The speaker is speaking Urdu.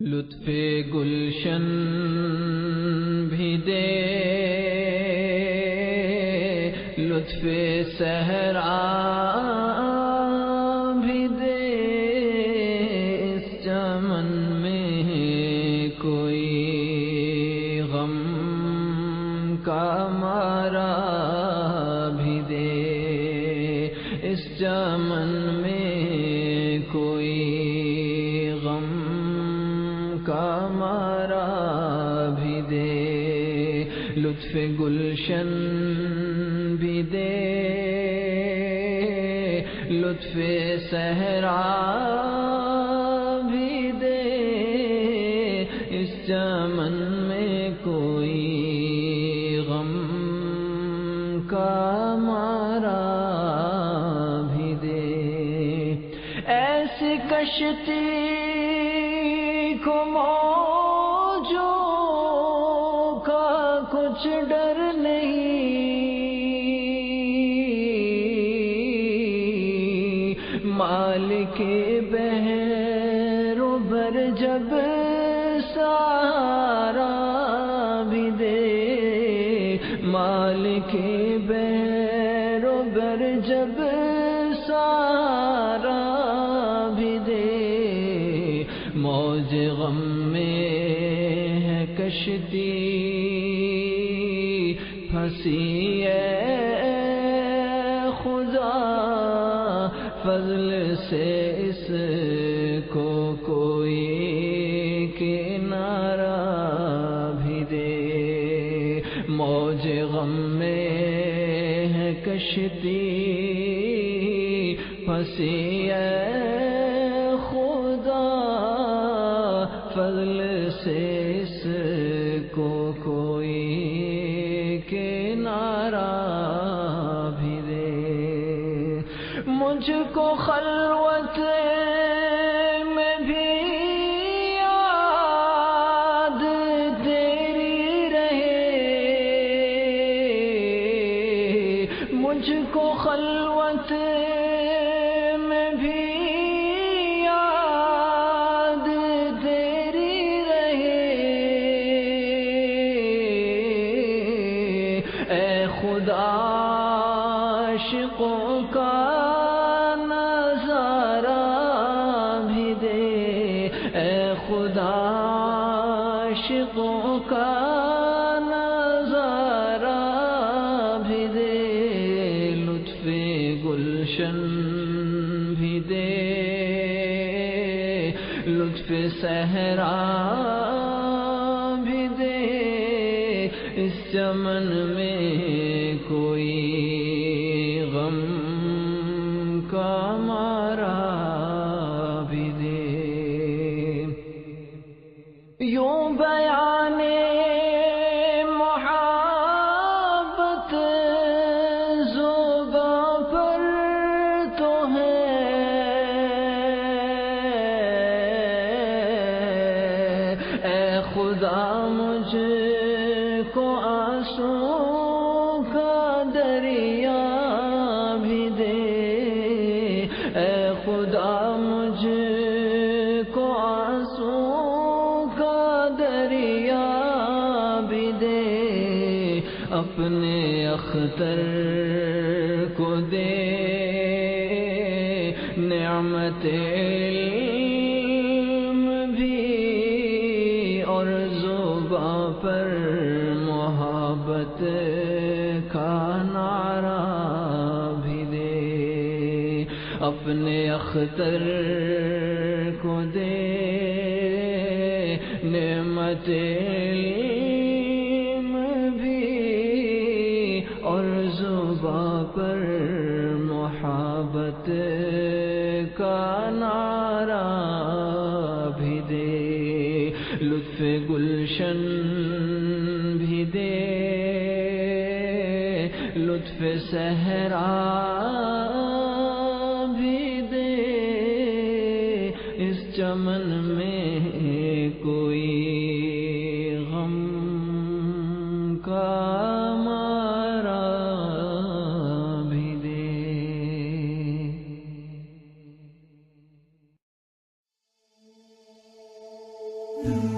لطف گلشن بھی دے، لطف صحرا بھی دے، اس چمن میں کوئی غم کا مارا بھی دے، اس چمن میں کوئی غم کا مارا بھی دے، لطف گلشن بھی دے، لطف صحرا بھی دے، اس چمن میں کوئی غم کا مارا بھی دے، ایسی کشتی کو موجوں کا کچھ ڈر نہیں، مالک بحر و بر جب سہارا بھی دے، مالک بحر و بر جب سہارا بھی دے، موج غم میں ہے کشتی پھنسی اے خدا، فضل سے اس کو کوئی کنارہ بھی دے، موج غم میں ہے کشتی پھنسی اے خدا، فضل سے اس کو کوئی کنارہ بھی دے، مجھ کو خلوت میں بھی یاد تیری رہے، مجھ کو خلوت میں بھی یاد تیری رہے، اے خدا عاشقوں کا نظارہ بھی دے، اے خدا عاشقوں کا نظارہ بھی دے، لطف گلشن بھی دے، لطف صحرا بھی دے، اس چمن میں کوئی غم کا مارا بھی دے، یوں بیانے محبت زباں پر تو ہے، اے خدا مجھ کو آنسو کا دریا بھی دے، اے خدا مجھ کو آنسو کا دریا بھی دے، اپنے اختر کو دے نعمت علم بھی، اور زباں پر محبت کا نعرہ بھی دے، اپنے اختر کو دے نعمت علم بھی، اور زباں پر محبت کا نعرہ بھی دے، لطف گلشن بھی دے، لطف صحرا بھی دے، اس چمن میں کوئی غم کا مارا بھی دے۔ برجب